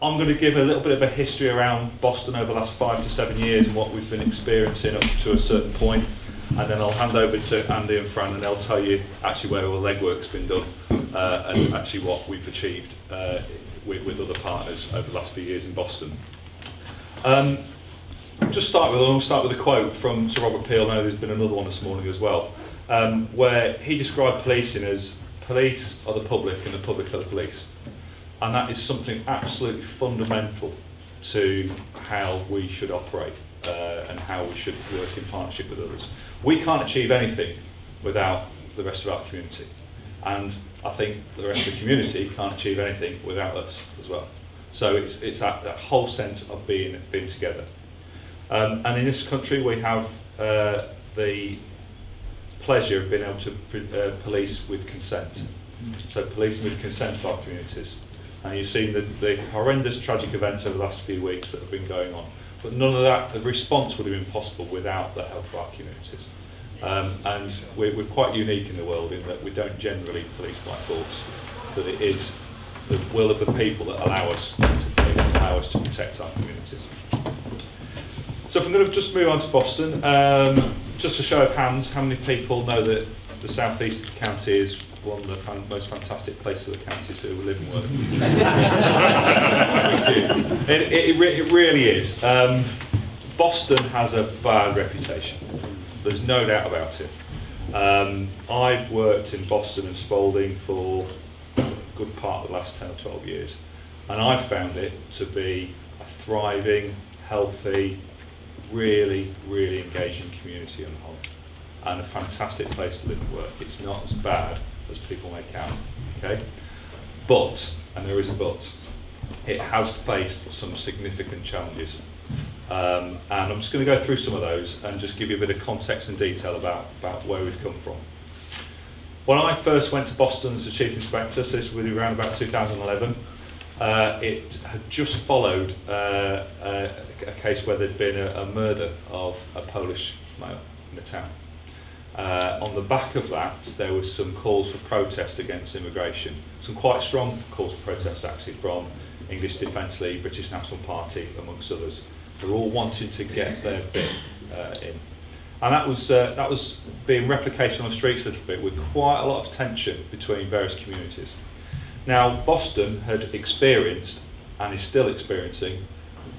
I'm going to give a little bit of a history around Boston over the last 5 to 7 years and what we've been experiencing up to a certain point, and then I'll hand over to Andy and Fran, and they'll tell you actually where all the legwork's been done and actually what we've achieved with other partners over the last few years in Boston. I'll start with a quote from Sir Robert Peel. I know there's been another one this morning as well, where he described policing as police are the public and the public are the police. And that is something absolutely fundamental to how we should operate and how we should work in partnership with others. We can't achieve anything without the rest of our community. And I think the rest of the community can't achieve anything without us as well. So it's that whole sense of being together. And in this country we have the pleasure of being able to police with consent. So policing with consent for our communities. And you've seen the horrendous tragic events over the last few weeks that have been going on. But none of that, the response would have been possible without the help of our communities. And we're quite unique in the world in that we don't generally police by force, but it is the will of the people that allow us to police and allow us to protect our communities. So if I'm going to just move on to Boston, just a show of hands, how many people know that the southeast of the county is one of the most fantastic places of the county to live and work? It really is. Boston has a bad reputation. There's no doubt about it. I've worked in Boston and Spalding for a good part of the last 10 or 12 years, and I've found it to be a thriving, healthy, really, really engaging community on the whole, and a fantastic place to live and work. It's not as bad as people make out, okay? But, and there is a but, it has faced some significant challenges. And I'm just going to go through some of those and just give you a bit of context and detail about where we've come from. When I first went to Boston as the Chief Inspector, so this was around about 2011, it had just followed a case where there'd been a murder of a Polish male in the town. On the back of that, there was some calls for protest against immigration, some quite strong calls for protest actually from English Defence League, British National Party, amongst others. They're all wanting to get their bit in. And that was being replicated on the streets a little bit with quite a lot of tension between various communities. Now, Boston had experienced, and is still experiencing,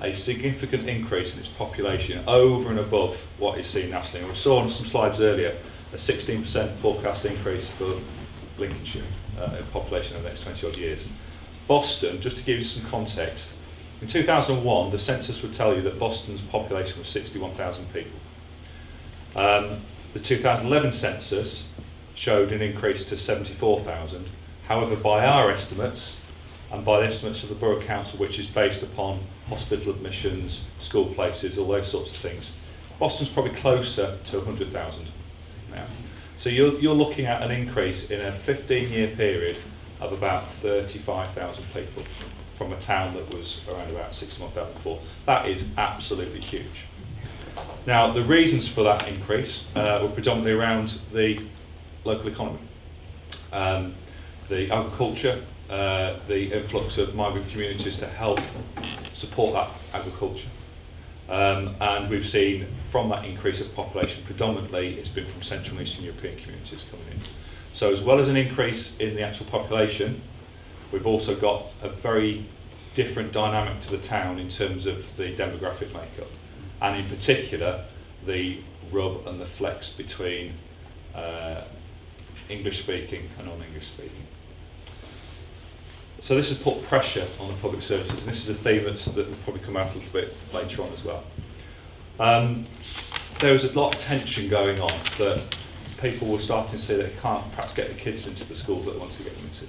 a significant increase in its population over and above what is seen nationally. And we saw on some slides earlier a 16% forecast increase for Lincolnshire in population over the next 20 odd years. Boston, just to give you some context, in 2001 the census would tell you that Boston's population was 61,000 people. The 2011 census showed an increase to 74,000. However, by our estimates, and by the estimates of the Borough Council, which is based upon hospital admissions, school places, all those sorts of things, Boston's probably closer to 100,000 now. So you're looking at an increase in a 15-year period of about 35,000 people from a town that was around about 61,000 before. That is absolutely huge. Now, the reasons for that increase were predominantly around the local economy, the agriculture, the influx of migrant communities to help support that agriculture. And we've seen from that increase of population, predominantly it's been from Central and Eastern European communities coming in. So as well as an increase in the actual population, we've also got a very different dynamic to the town in terms of the demographic makeup, and in particular the rub and the flex between English speaking and non-English speaking. So this has put pressure on the public services, and this is a theme that will probably come out a little bit later on as well. There was a lot of tension going on that people were starting to see that they can't perhaps get the kids into the schools that they wanted to get them into.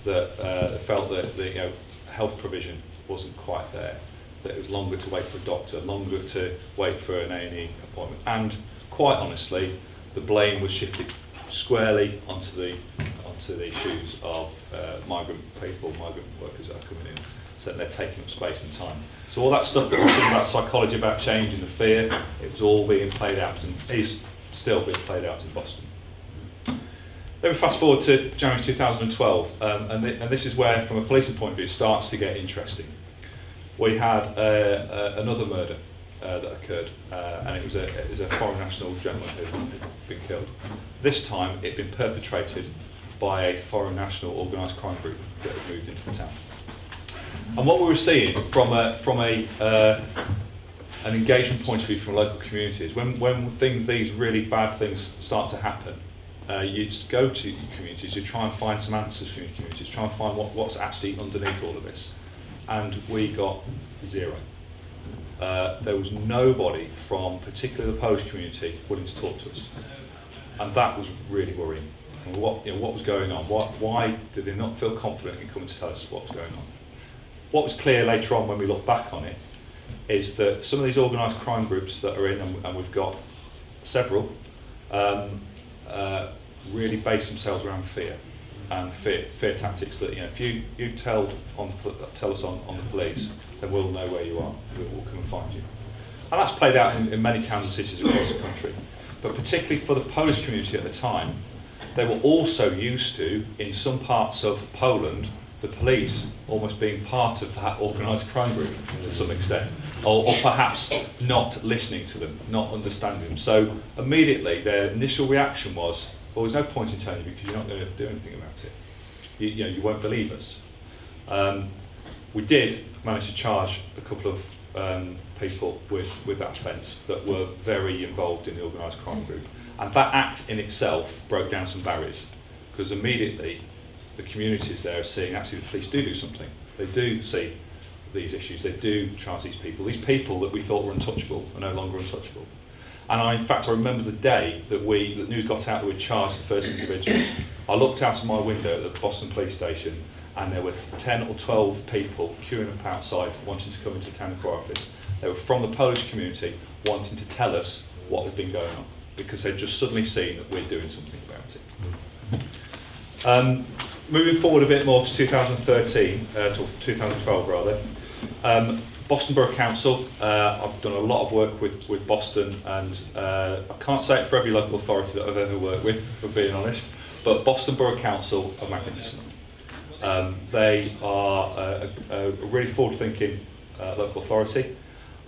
That felt that the health provision wasn't quite there, that it was longer to wait for a doctor, longer to wait for an A&E appointment, and quite honestly, the blame was shifted squarely onto the issues of migrant people, migrant workers that are coming in, so that they're taking up space and time. So all that stuff that was about psychology, about change and the fear, it was all being played out and is still being played out in Boston. Then we fast forward to January 2012, and this is where, from a policing point of view, it starts to get interesting. we had another murder that occurred, and it was a foreign national gentleman who had been killed. This time it had been perpetrated by a foreign national organised crime group that had moved into the town. And what we were seeing from an engagement point of view from local communities, when these really bad things start to happen, you go to your communities, you try and find some answers from your communities, try and find what's actually underneath all of this. And we got zero. There was nobody from particularly the Polish community willing to talk to us. And that was really worrying. And what was going on? Why did they not feel confident in coming to tell us what was going on? What was clear later on when we look back on it is that some of these organised crime groups that are in, and we've got several, really base themselves around fear and fear tactics. That if you tell us on the police, then we'll know where you are. We'll come and find you. And that's played out in many towns and cities across the country. But particularly for the Polish community at the time, they were also used to, in some parts of Poland, the police almost being part of that organised crime group to some extent, or perhaps not listening to them, not understanding them. So immediately their initial reaction was, well, there's no point in telling you because you're not going to do anything about it. You won't believe us. We did manage to charge a couple of people with that offence that were very involved in the organised crime group. And that act in itself broke down some barriers, because immediately the communities there are seeing actually the police do something. They do see these issues, they do charge these people. These people that we thought were untouchable are no longer untouchable. And in fact, I remember the day that the news got out that we'd charged the first individual. I looked out of my window at the Boston police station, and there were 10 or 12 people queuing up outside wanting to come into the town inquiry office. They were from the Polish community wanting to tell us what had been going on, because they'd just suddenly seen that we're doing something about it. Moving forward a bit more to 2013, to 2012 rather, Boston Borough Council, I've done a lot of work with Boston, and I can't say it for every local authority that I've ever worked with, for being honest, but Boston Borough Council are magnificent. They are a really forward-thinking local authority,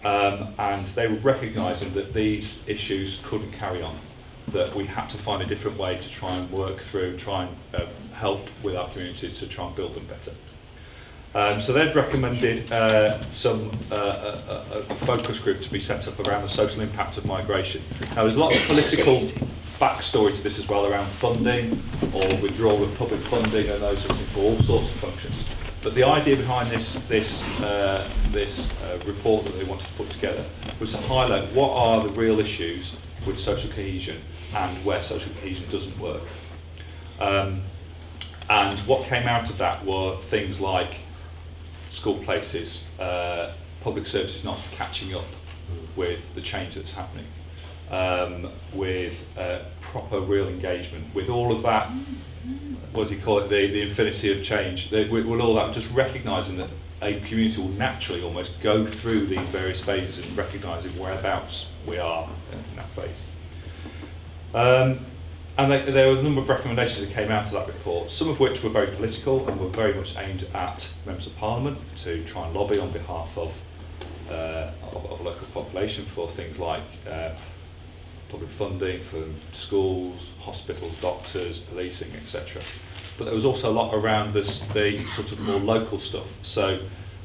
and they were recognising that these issues couldn't carry on, that we had to find a different way to try and work through, try and help with our communities to try and build them better. So they'd recommended a focus group to be set up around the social impact of migration. Now there's lots of political backstory to this as well, around funding or withdrawal of public funding and those sorts of things for all sorts of functions. But the idea behind this report that they wanted to put together was to highlight what are the real issues with social cohesion and where social cohesion doesn't work. And what came out of that were things like school places, public services not catching up with the change that's happening, with proper real engagement, with all of that, what do you call it, the infinity of change, with all that, just recognising that a community will naturally almost go through these various phases and recognising whereabouts we are in that phase. And there were a number of recommendations that came out of that report, some of which were very political and were very much aimed at members of Parliament to try and lobby on behalf of local population for things like public funding for schools, hospitals, doctors, policing, etc. But there was also a lot around the sort of more local stuff. So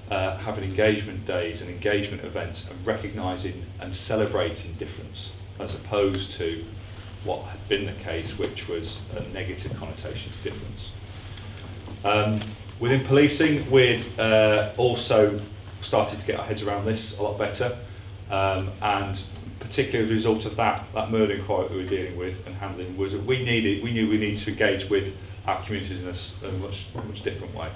having engagement days and engagement events and recognising and celebrating difference, as opposed to what had been the case, which was a negative connotation to difference. Within policing, we'd also started to get our heads around this a lot better, and particularly as a result of that murder inquiry that we were dealing with and handling, was that we knew we needed to engage with our communities in a much different way.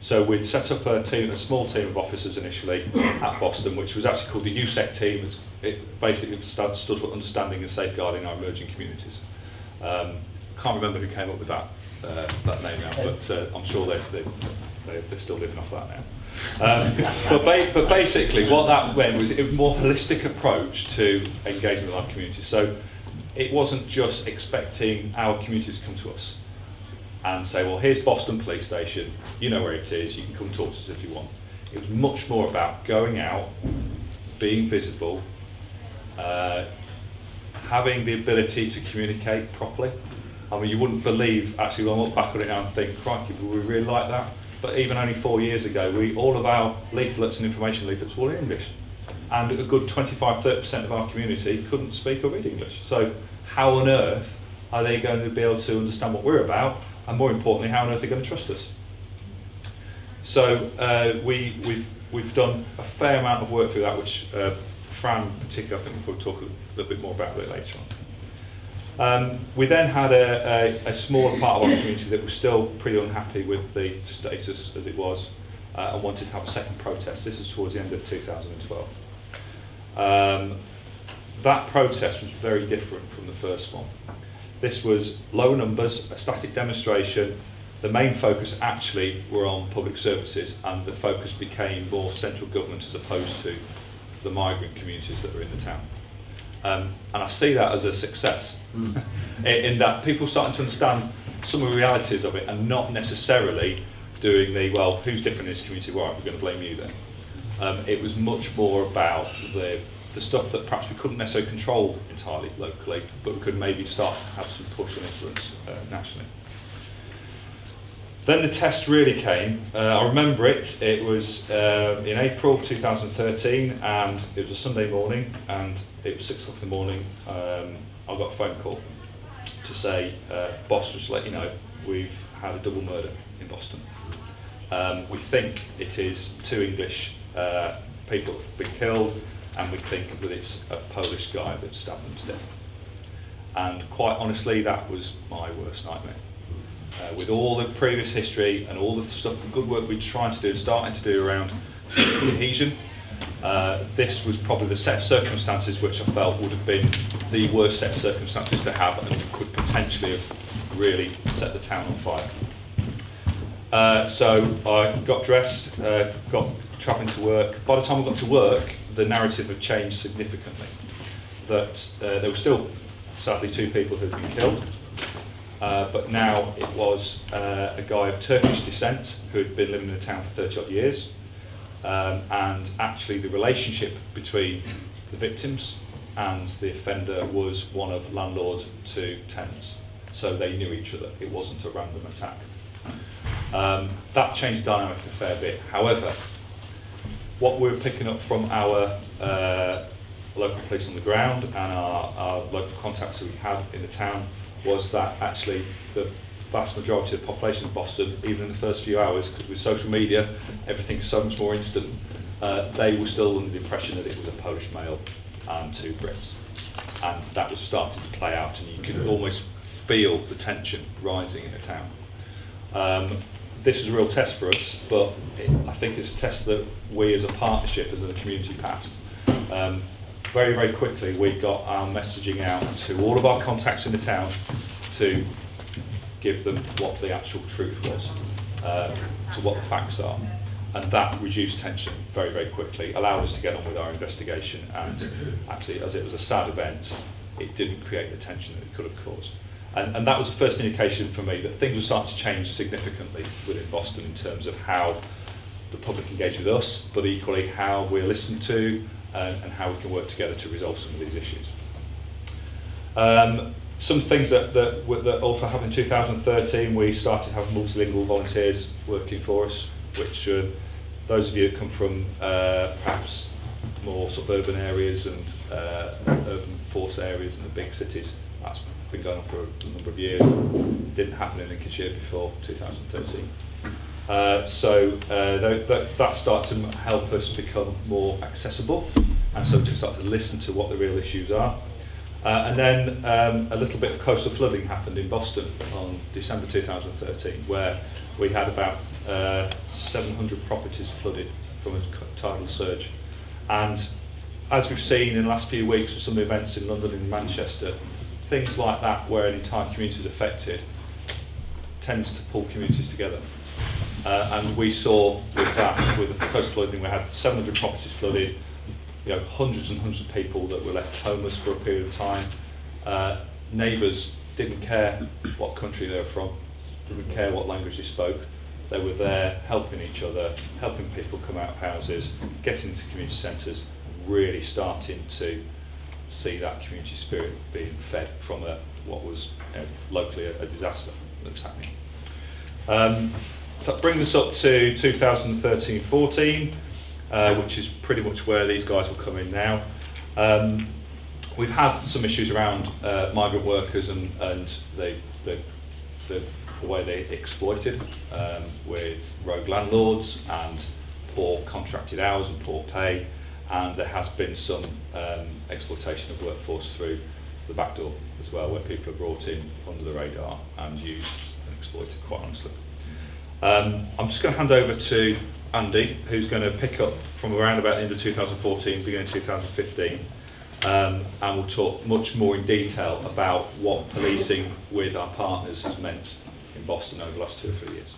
So we'd set up a small team of officers initially at Boston, which was actually called the USEC team. It basically stood for Understanding and Safeguarding Our Emerging Communities. Can't remember who came up with that name now, but I'm sure they're still living off that now. But basically what that meant was a more holistic approach to engaging with our communities. So it wasn't just expecting our communities to come to us and say, well, here's Boston Police Station, you know where it is, you can come talk to us if you want. It was much more about going out, being visible, having the ability to communicate properly. I mean, you wouldn't believe, actually, when I look back on it now and think, crikey, would we really like that? But even only 4 years ago, all of our leaflets and information leaflets were in English. And a good 25–30% of our community couldn't speak or read English. So how on earth are they going to be able to understand what we're about? And more importantly, how on earth are they going to trust us? So we've done a fair amount of work through that, which Fran particularly, I think we'll talk a little bit more about it later on. We then had a smaller part of our community that was still pretty unhappy with the status as it was and wanted to have a second protest. This was towards the end of 2012. That protest was very different from the first one. This was low numbers, a static demonstration. The main focus actually were on public services, and the focus became more central government as opposed to the migrant communities that were in the town. And I see that as a success, in that people starting to understand some of the realities of it and not necessarily doing the, well, who's different in this community, right, we're going to blame you then. It was much more about the stuff that perhaps we couldn't necessarily control entirely locally, but we could maybe start to have some push and influence nationally. Then the test really came. I remember it. It was in April 2013, and it was a Sunday morning, and it was 6 o'clock in the morning. I got a phone call to say, boss, just to let you know, we've had a double murder in Boston. We think it is 2 English people have been killed, and we think that it's a Polish guy that stabbed them to death. And quite honestly, that was my worst nightmare. With all the previous history and all the stuff, the good work we're trying to do and starting to do around cohesion, this was probably the set of circumstances which I felt would have been the worst set of circumstances to have and could potentially have really set the town on fire. So I got dressed, got travelling to work. By the time I got to work, the narrative had changed significantly. That there were still, sadly, 2 people who had been killed. But now it was a guy of Turkish descent who had been living in the town for 30 odd years. And actually the relationship between the victims and the offender was one of landlord to tenants. So they knew each other. It wasn't a random attack. That changed the dynamic a fair bit. However, what we were picking up from our local police on the ground and our local contacts that we had in the town was that actually the vast majority of the population of Boston, even in the first few hours, because with social media, everything's so much more instant, they were still under the impression that it was a Polish male and 2 Brits. And that was starting to play out, and you could almost feel the tension rising in the town. This is a real test for us, but I think it's a test that we as a partnership, as a community passed. Very, very quickly we got our messaging out to all of our contacts in the town to give them what the actual truth was, to what the facts are. And that reduced tension very, very quickly, allowed us to get on with our investigation, and actually, as it was a sad event, it didn't create the tension that it could have caused. And that was the first indication for me that things were starting to change significantly within Boston in terms of how the public engage with us, but equally how we're listened to, and how we can work together to resolve some of these issues. Some things that also happened in 2013, we started having multilingual volunteers working for us, which those of you who come from perhaps more suburban areas and urban force areas in the big cities, that's been going on for a number of years. Didn't happen in Lincolnshire before 2013. So that started to help us become more accessible, and so to start to listen to what the real issues are. And then a little bit of coastal flooding happened in Boston on December 2013, where we had about 700 properties flooded from a tidal surge. And as we've seen in the last few weeks with some events in London and Manchester, things like that where an entire community is affected tends to pull communities together. And we saw with that, with the coastal flooding, we had 700 properties flooded, hundreds and hundreds of people that were left homeless for a period of time. Neighbours didn't care what country they were from, didn't care what language they spoke. They were there helping each other, helping people come out of houses, getting into community centres, really starting to see that community spirit being fed from what was locally a disaster that's happening. So that brings us up to 2013-14, which is pretty much where these guys will come in now. We've had some issues around migrant workers and the way they exploited with rogue landlords and poor contracted hours and poor pay, and there has been some exploitation of workforce through the back door as well, where people are brought in under the radar and used and exploited, quite honestly. I'm just going to hand over to Andy, who's going to pick up from around about the end of 2014, beginning of 2015, and we'll talk much more in detail about what policing with our partners has meant in Boston over the last 2 or 3 years.